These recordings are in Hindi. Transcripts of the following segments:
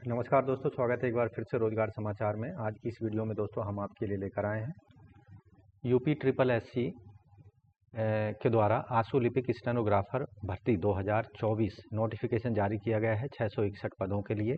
नमस्कार दोस्तों, स्वागत है एक बार फिर से रोजगार समाचार में। आज की इस वीडियो में दोस्तों हम आपके लिए लेकर आए हैं यूपी ट्रिपल एससी के द्वारा आशु लिपिक स्टेनोग्राफर भर्ती 2024 नोटिफिकेशन जारी किया गया है 661 पदों के लिए।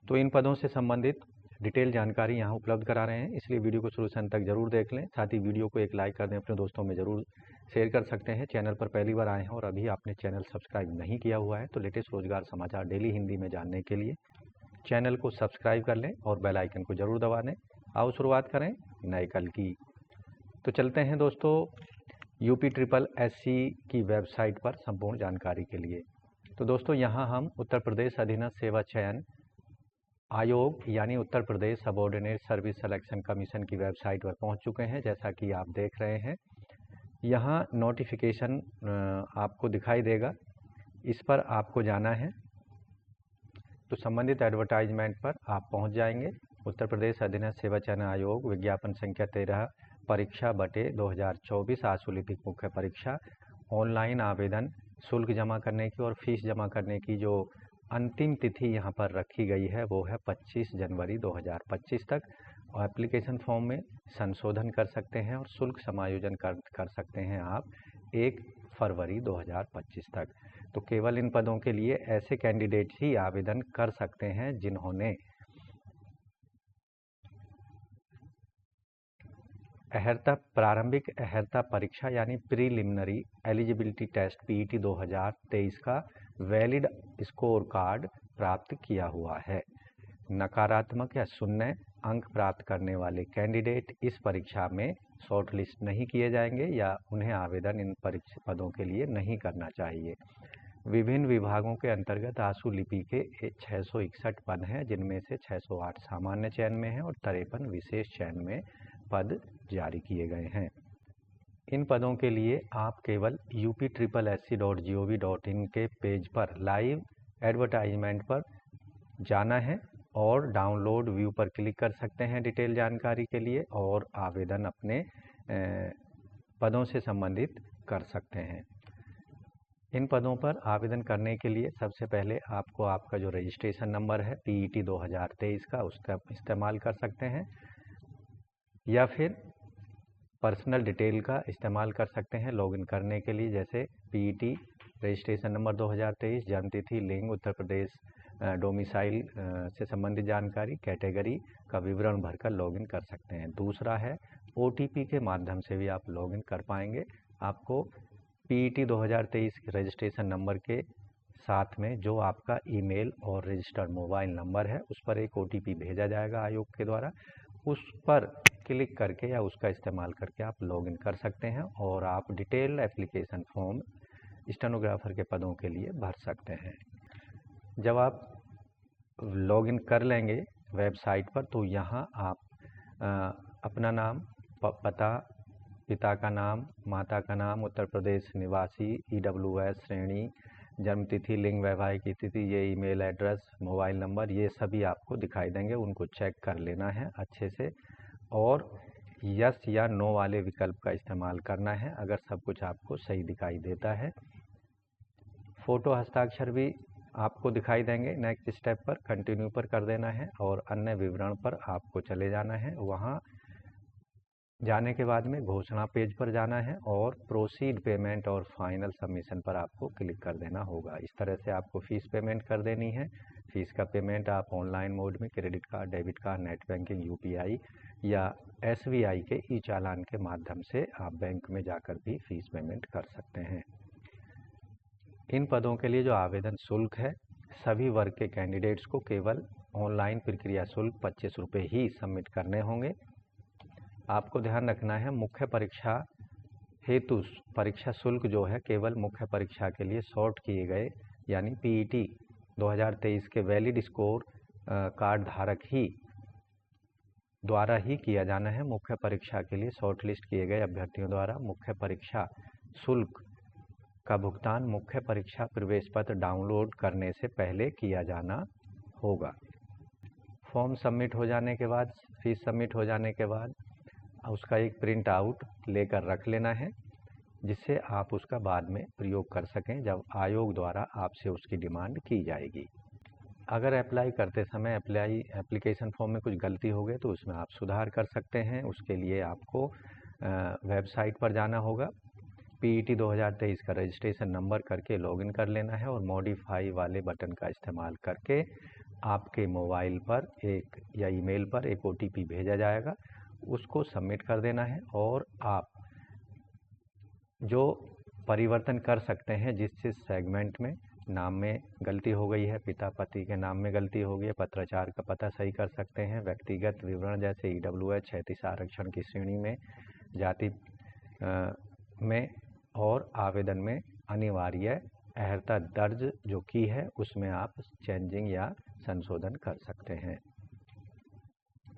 तो इन पदों से संबंधित डिटेल जानकारी यहाँ उपलब्ध करा रहे हैं, इसलिए वीडियो को शुरू से अंत तक जरूर देख लें। साथ ही वीडियो को एक लाइक कर दें, अपने दोस्तों में जरूर शेयर कर सकते हैं। चैनल पर पहली बार आए हैं और अभी आपने चैनल सब्सक्राइब नहीं किया हुआ है तो लेटेस्ट रोजगार समाचार डेली हिंदी में जानने के लिए चैनल को सब्सक्राइब कर लें और बेल आइकन को जरूर दबा दें। आओ शुरुआत करें नए कल की। तो चलते हैं दोस्तों यूपी ट्रिपल एससी की वेबसाइट पर संपूर्ण जानकारी के लिए। तो दोस्तों यहाँ हम उत्तर प्रदेश अधीनस्थ सेवा चयन आयोग यानी Uttar Pradesh subordinate service selection commission की वेबसाइट पर पहुँच चुके हैं। जैसा कि आप देख रहे हैं यहाँ नोटिफिकेशन आपको दिखाई देगा, इस पर आपको जाना है। तो संबंधित एडवर्टाइजमेंट पर आप पहुंच जाएंगे। उत्तर प्रदेश अधीनस्थ सेवा चयन आयोग विज्ञापन संख्या 13 परीक्षा बटे 2024 आशु लिपिक मुख्य परीक्षा। ऑनलाइन आवेदन शुल्क जमा करने की और फीस जमा करने की जो अंतिम तिथि यहां पर रखी गई है वो है 25 जनवरी 2025 तक। और एप्लीकेशन फॉर्म में संशोधन कर सकते हैं और शुल्क समायोजन कर सकते हैं आप 1 फरवरी 2025 तक। तो केवल इन पदों के लिए ऐसे कैंडिडेट ही आवेदन कर सकते हैं जिन्होंने प्रारंभिक अहर्ता परीक्षा यानी प्रीलिमिनरी एलिजिबिलिटी टेस्ट पीईटी 2023 का वैलिड स्कोर कार्ड प्राप्त किया हुआ है। नकारात्मक या शून्य अंक प्राप्त करने वाले कैंडिडेट इस परीक्षा में शॉर्ट लिस्ट नहीं किए जाएंगे या उन्हें आवेदन इन परीक्षा पदों के लिए नहीं करना चाहिए। विभिन्न विभागों के अंतर्गत आशु लिपि के 661 पद हैं, जिनमें से 608 सामान्य चयन में हैं और 53 विशेष चयन में पद जारी किए गए हैं। इन पदों के लिए आप केवल upSSC.gov.in के पेज पर लाइव एडवर्टाइजमेंट पर जाना है और डाउनलोड व्यू पर क्लिक कर सकते हैं डिटेल जानकारी के लिए और आवेदन अपने पदों से संबंधित कर सकते हैं। इन पदों पर आवेदन करने के लिए सबसे पहले आपको आपका जो रजिस्ट्रेशन नंबर है पीईटी 2023 का उसका इस्तेमाल कर सकते हैं या फिर पर्सनल डिटेल का इस्तेमाल कर सकते हैं लॉगिन करने के लिए, जैसे पीईटी रजिस्ट्रेशन नंबर 2023, जन्मतिथि, लिंग, उत्तर प्रदेश डोमिसाइल से संबंधित जानकारी, कैटेगरी का विवरण भरकर लॉगिन कर सकते हैं। दूसरा है ओटीपी के माध्यम से भी आप लॉगिन कर पाएंगे। आपको पीईटी 2023 रजिस्ट्रेशन नंबर के साथ में जो आपका ईमेल और रजिस्टर्ड मोबाइल नंबर है उस पर एक ओटीपी भेजा जाएगा आयोग के द्वारा। उस पर क्लिक करके या उसका इस्तेमाल करके आप लॉगिन कर सकते हैं और आप डिटेल एप्लीकेशन फॉर्म स्टेनोग्राफर के पदों के लिए भर सकते हैं। जब आप लॉगिन कर लेंगे वेबसाइट पर तो यहाँ आप अपना नाम, पता, पिता का नाम, माता का नाम, उत्तर प्रदेश निवासी, ईडब्ल्यूएस श्रेणी, जन्मतिथि, लिंग, वैवाहिक स्थिति, ये ईमेल एड्रेस, मोबाइल नंबर, ये सभी आपको दिखाई देंगे। उनको चेक कर लेना है अच्छे से और यस या नो वाले विकल्प का इस्तेमाल करना है अगर सब कुछ आपको सही दिखाई देता है। फ़ोटो हस्ताक्षर भी आपको दिखाई देंगे। नेक्स्ट स्टेप पर कंटिन्यू पर कर देना है और अन्य विवरण पर आपको चले जाना है। वहाँ जाने के बाद में घोषणा पेज पर जाना है और प्रोसीड पेमेंट और फाइनल सबमिशन पर आपको क्लिक कर देना होगा। इस तरह से आपको फीस पेमेंट कर देनी है। फीस का पेमेंट आप ऑनलाइन मोड में credit card, debit card, net banking, UPI या एसबीआई के ई चालान के माध्यम से आप बैंक में जाकर भी फीस पेमेंट कर सकते हैं। इन पदों के लिए जो आवेदन शुल्क है सभी वर्ग के कैंडिडेट्स को केवल ऑनलाइन प्रक्रिया शुल्क 25 रुपये ही सबमिट करने होंगे। आपको ध्यान रखना है मुख्य परीक्षा हेतु परीक्षा शुल्क जो है केवल मुख्य परीक्षा के लिए शॉर्ट किए गए यानी पीईटी 2023 के वैलिड स्कोर कार्ड धारक ही द्वारा ही किया जाना है। मुख्य परीक्षा के लिए शॉर्ट लिस्ट किए गए अभ्यर्थियों द्वारा मुख्य परीक्षा शुल्क का भुगतान मुख्य परीक्षा प्रवेश पत्र डाउनलोड करने से पहले किया जाना होगा। फॉर्म सबमिट हो जाने के बाद, फीस सबमिट हो जाने के बाद उसका एक प्रिंट आउट लेकर रख लेना है जिससे आप उसका बाद में प्रयोग कर सकें जब आयोग द्वारा आपसे उसकी डिमांड की जाएगी। अगर अप्लाई करते समय एप्लीकेशन फॉर्म में कुछ गलती हो गई तो उसमें आप सुधार कर सकते हैं। उसके लिए आपको वेबसाइट पर जाना होगा, PET 2023 का रजिस्ट्रेशन नंबर करके लॉगिन कर लेना है और मॉडिफाई वाले बटन का इस्तेमाल करके आपके मोबाइल पर एक या ईमेल पर एक OTP भेजा जाएगा, उसको सबमिट कर देना है। और आप जो परिवर्तन कर सकते हैं, जिस सेगमेंट में नाम में गलती हो गई है, पिता पति के नाम में गलती हो गई है, पत्राचार का पता सही कर सकते हैं, व्यक्तिगत विवरण जैसे EWH 36 आरक्षण की श्रेणी में, जाति में और आवेदन में अनिवार्य अहर्ता दर्ज जो की है उसमें आप चेंजिंग या संशोधन कर सकते हैं।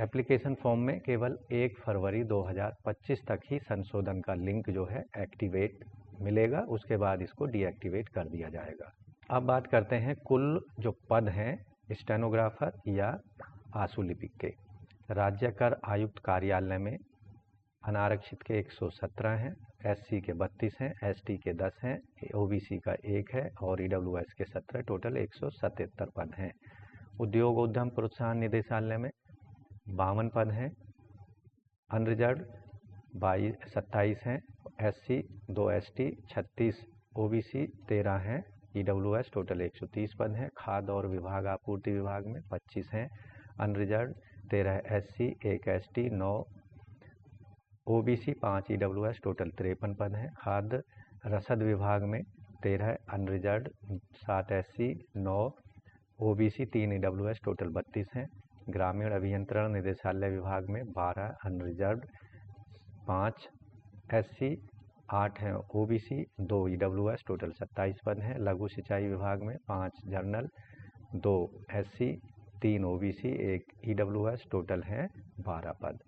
एप्लीकेशन फॉर्म में केवल 1 फरवरी 2025 तक ही संशोधन का लिंक जो है एक्टिवेट मिलेगा, उसके बाद इसको डीएक्टिवेट कर दिया जाएगा। अब बात करते हैं कुल जो पद हैं स्टेनोग्राफर या आशुलिपिक के। राज्य कर आयुक्त कार्यालय में अनारक्षित के 117 हैं, SC के 32 हैं, ST के 10 हैं, OBC का 1 है और EWS के 17, टोटल 177 पद हैं। उद्योग उद्यम प्रोत्साहन निदेशालय में 52 पद हैं, अनरिजर्व 27 हैं, SC 2, ST 36, OBC 13 हैं, EWS टोटल 130 पद हैं। खाद्य और विभाग आपूर्ति विभाग में 25 हैं, unreserved 13 SC 1 ST 9 OBC 5 EWS total 53 पद हैं। खाद्य रसद विभाग में 13 unreserved 7 SC 9 OBC 3 EWS total 32 हैं। ग्रामीण अभियंत्रण निदेशालय विभाग में 12 अनरिजर्व 5 SC 8 हैं OBC 2 EWS टोटल 27 पद हैं। लघु सिंचाई विभाग में 5 general 2 SC 3 OBC 1 EWS total हैं 12 पद।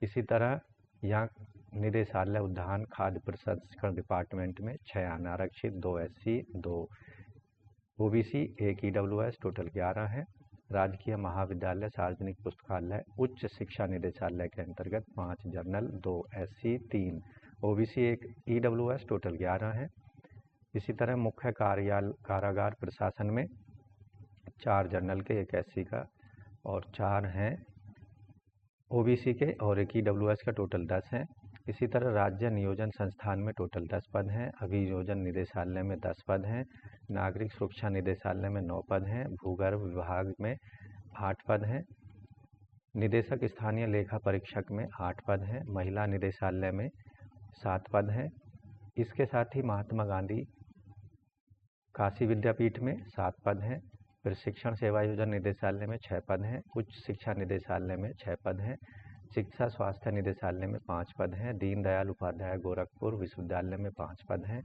इसी तरह यहाँ निदेशालय उद्यान खाद्य प्रसंस्करण डिपार्टमेंट में 6 अनारक्षित 2 SC 2 OBC 1 EWS टोटल 11 हैं। राजकीय महाविद्यालय सार्वजनिक पुस्तकालय उच्च शिक्षा निदेशालय के अंतर्गत 5 general 2 SC 3 OBC 1 EWS total 11 हैं। इसी तरह मुख्य कारागार प्रशासन में 4 जनरल के 1 SC का और 4 हैं OBC के और 1 EWS का टोटल 10 हैं। इसी तरह राज्य नियोजन संस्थान में टोटल 10 पद हैं। अभियोजन निदेशालय में 10 पद हैं। नागरिक सुरक्षा निदेशालय में 9 पद हैं। भूगर्भ विभाग में 8 पद हैं। निदेशक स्थानीय लेखा परीक्षक में 8 पद हैं। महिला निदेशालय में 7 पद हैं। इसके साथ ही महात्मा गांधी काशी विद्यापीठ में 7 पद हैं। प्रशिक्षण सेवा योजना निदेशालय में 6 पद हैं। उच्च शिक्षा निदेशालय में 6 पद हैं। शिक्षा स्वास्थ्य निदेशालय में 5 पद हैं। दीनदयाल उपाध्याय गोरखपुर विश्वविद्यालय में 5 पद हैं।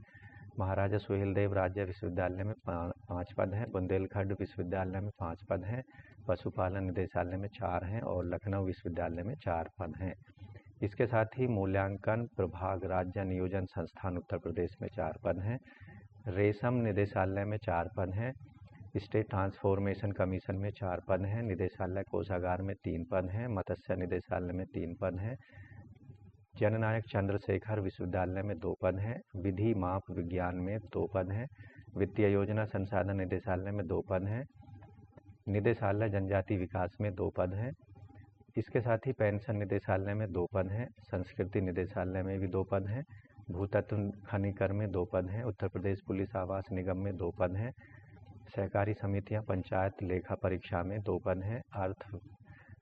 महाराजा सुहेलदेव राज्य विश्वविद्यालय में 5 पद हैं। बुंदेलखंड विश्वविद्यालय में 5 पद हैं। पशुपालन निदेशालय में 4 हैं और लखनऊ विश्वविद्यालय में 4 पद हैं। इसके साथ ही मूल्यांकन प्रभाग राज्य नियोजन संस्थान उत्तर प्रदेश में 4 पद हैं। रेशम निदेशालय में 4 पद हैं। स्टेट ट्रांसफॉर्मेशन कमीशन में 4 पद हैं। निदेशालय कोषागार में 3 पद हैं। मत्स्य निदेशालय में 3 पद हैं। जननायक चंद्रशेखर विश्वविद्यालय में 2 पद हैं। विधि माप विज्ञान में 2 पद हैं। वित्तीय योजना संसाधन निदेशालय में 2 पद हैं। निदेशालय जनजाति विकास में 2 पद हैं। इसके साथ ही पेंशन निदेशालय में 2 पद हैं। संस्कृति निदेशालय में भी 2 पद हैं। भूतत्व खनिकर में 2 पद हैं। उत्तर प्रदेश पुलिस आवास निगम में 2 पद हैं। सहकारी समितियां पंचायत लेखा परीक्षा में 2 पद हैं। अर्थ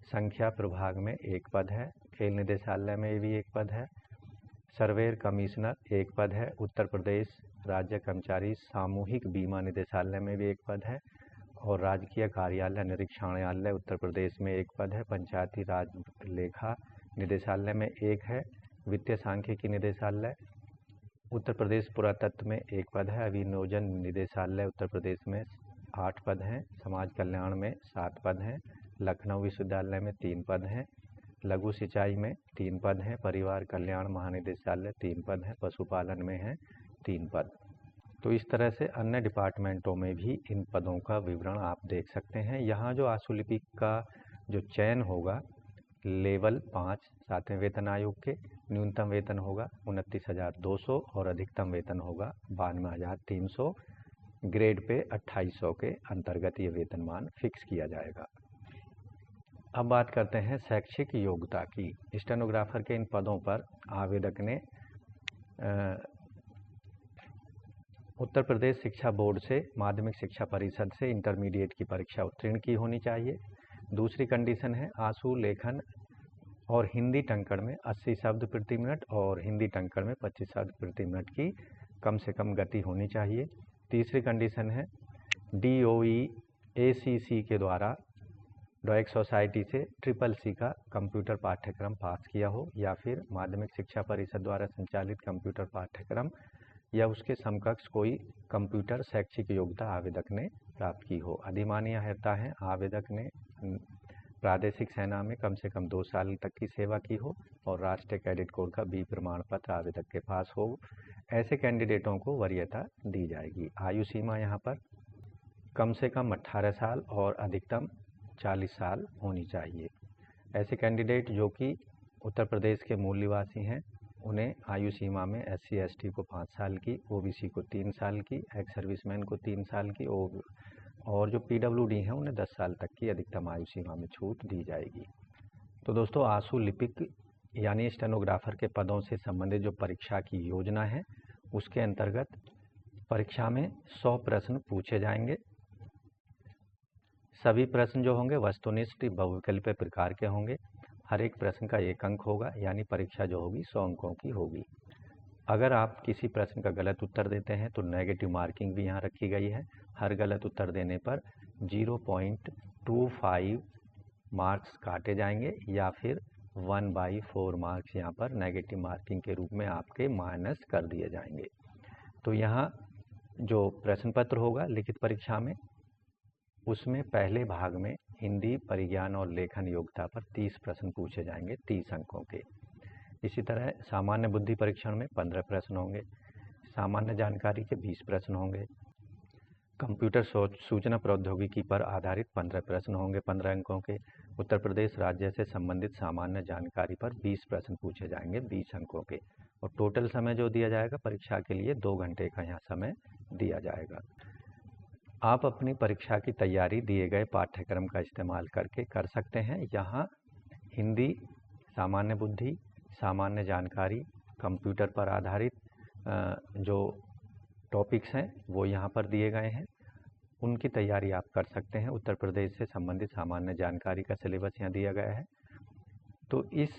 संख्या प्रभाग में 1 पद है। खेल निदेशालय में भी 1 पद है। सर्वेयर कमिश्नर 1 पद है। उत्तर प्रदेश राज्य कर्मचारी सामूहिक बीमा निदेशालय में भी 1 पद है और राजकीय कार्यालय निरीक्षणालय उत्तर प्रदेश में 1 पद है। पंचायती राज लेखा निदेशालय में 1 है। वित्तीय सांख्यिकी निदेशालय उत्तर प्रदेश पुरातत्व में 1 पद है। अभियोजन निदेशालय उत्तर प्रदेश में 8 पद हैं। समाज कल्याण में 7 पद हैं। लखनऊ विश्वविद्यालय में 3 पद हैं। लघु सिंचाई में 3 पद हैं। परिवार कल्याण महानिदेशालय 3 पद हैं। पशुपालन में है 3 पद। तो इस तरह से अन्य डिपार्टमेंटों में भी इन पदों का विवरण आप देख सकते हैं। यहाँ जो आशुलिपिक का जो चयन होगा लेवल 5 7वें वेतन आयोग के न्यूनतम वेतन होगा 29,200 और अधिकतम वेतन होगा 92,300। ग्रेड पे 2800 के अंतर्गत ये वेतनमान फिक्स किया जाएगा। अब बात करते हैं शैक्षिक योग्यता की। स्टेनोग्राफर के इन पदों पर आवेदक ने उत्तर प्रदेश शिक्षा बोर्ड से, माध्यमिक शिक्षा परिषद से इंटरमीडिएट की परीक्षा उत्तीर्ण की होनी चाहिए। दूसरी कंडीशन है आंसू लेखन और हिंदी टंकण में 80 शब्द प्रति मिनट और हिंदी टंकण में 25 शब्द प्रति मिनट की कम से कम गति होनी चाहिए। तीसरी कंडीशन है DOE ACC के द्वारा डॉइक सोसाइटी से CCC का कंप्यूटर पाठ्यक्रम पास किया हो या फिर माध्यमिक शिक्षा परिषद द्वारा संचालित कंप्यूटर पाठ्यक्रम या उसके समकक्ष कोई कंप्यूटर शैक्षिक योग्यता आवेदक ने प्राप्त की हो। अधिमान्यता है आवेदक ने प्रादेशिक सेना में कम से कम 2 साल तक की सेवा की हो और राष्ट्रीय कैडेट कोर का B प्रमाण पत्र आवेदक के पास हो। ऐसे कैंडिडेटों को वरीयता दी जाएगी। आयु सीमा यहाँ पर कम से कम 18 साल और अधिकतम 40 साल होनी चाहिए। ऐसे कैंडिडेट जो कि उत्तर प्रदेश के मूल निवासी हैं उन्हें आयु सीमा में SC ST को 5 साल की, OBC को 3 साल की, एक्स सर्विसमैन को 3 साल की और जो PWD हैं उन्हें 10 साल तक की अधिकतम आयु सीमा में छूट दी जाएगी। तो दोस्तों आंसू लिपिक यानी स्टेनोग्राफर के पदों से संबंधित जो परीक्षा की योजना है उसके अंतर्गत परीक्षा में 100 प्रश्न पूछे जाएंगे। सभी प्रश्न जो होंगे वस्तुनिष्ठ बहुविकल्पीय प्रकार के होंगे। हर एक प्रश्न का 1 अंक होगा, यानी परीक्षा जो होगी 100 अंकों की होगी। अगर आप किसी प्रश्न का गलत उत्तर देते हैं तो नेगेटिव मार्किंग भी यहाँ रखी गई है। हर गलत उत्तर देने पर 0.25 मार्क्स काटे जाएंगे या फिर 1/4 मार्क्स यहाँ पर नेगेटिव मार्किंग के रूप में आपके माइनस कर दिए जाएंगे। तो यहाँ जो प्रश्न पत्र होगा लिखित परीक्षा में, उसमें पहले भाग में हिंदी, परिज्ञान और लेखन योग्यता पर 30 प्रश्न पूछे जाएंगे 30 अंकों के। इसी तरह सामान्य बुद्धि परीक्षण में 15 प्रश्न होंगे, सामान्य जानकारी के 20 प्रश्न होंगे, कंप्यूटर सूचना प्रौद्योगिकी पर आधारित 15 प्रश्न होंगे 15 अंकों के। उत्तर प्रदेश राज्य से संबंधित सामान्य जानकारी पर 20 प्रश्न पूछे जाएंगे 20 अंकों के। और टोटल समय जो दिया जाएगा परीक्षा के लिए 2 घंटे का यहाँ समय दिया जाएगा। आप अपनी परीक्षा की तैयारी दिए गए पाठ्यक्रम का इस्तेमाल करके कर सकते हैं। यहाँ हिंदी, सामान्य बुद्धि, सामान्य जानकारी, कंप्यूटर पर आधारित जो टॉपिक्स हैं वो यहाँ पर दिए गए हैं, उनकी तैयारी आप कर सकते हैं। उत्तर प्रदेश से संबंधित सामान्य जानकारी का सिलेबस यहाँ दिया गया है, तो इस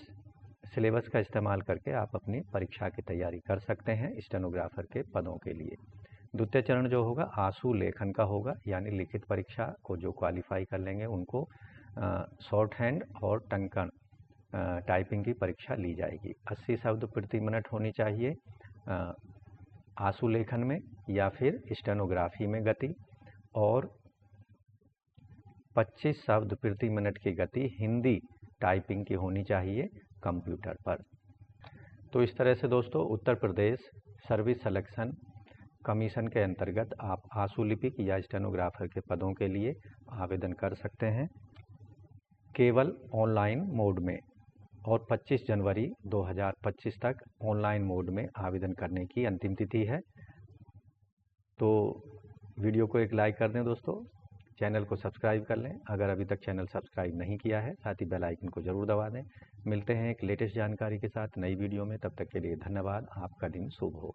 सिलेबस का इस्तेमाल करके आप अपनी परीक्षा की तैयारी कर सकते हैं स्टेनोग्राफर के पदों के लिए। द्वितीय चरण जो होगा आंसू लेखन का होगा, यानी लिखित परीक्षा को जो क्वालिफाई कर लेंगे उनको शॉर्ट हैंड और टंकण टाइपिंग की परीक्षा ली जाएगी। 80 शब्द प्रति मिनट होनी चाहिए आंसू लेखन में या फिर स्टेनोग्राफी में गति, और 25 शब्द प्रति मिनट की गति हिंदी टाइपिंग की होनी चाहिए कंप्यूटर पर। तो इस तरह से दोस्तों Uttar Pradesh service selection commission के अंतर्गत आप आंसू लिपिक या स्टेनोग्राफर के पदों के लिए आवेदन कर सकते हैं केवल ऑनलाइन मोड में, और 25 जनवरी 2025 तक ऑनलाइन मोड में आवेदन करने की अंतिम तिथि है। तो वीडियो को एक लाइक कर दें दोस्तों, चैनल को सब्सक्राइब कर लें अगर अभी तक चैनल सब्सक्राइब नहीं किया है, साथ ही बेल आइकन को जरूर दबा दें। मिलते हैं एक लेटेस्ट जानकारी के साथ नई वीडियो में, तब तक के लिए धन्यवाद। आपका दिन शुभ हो।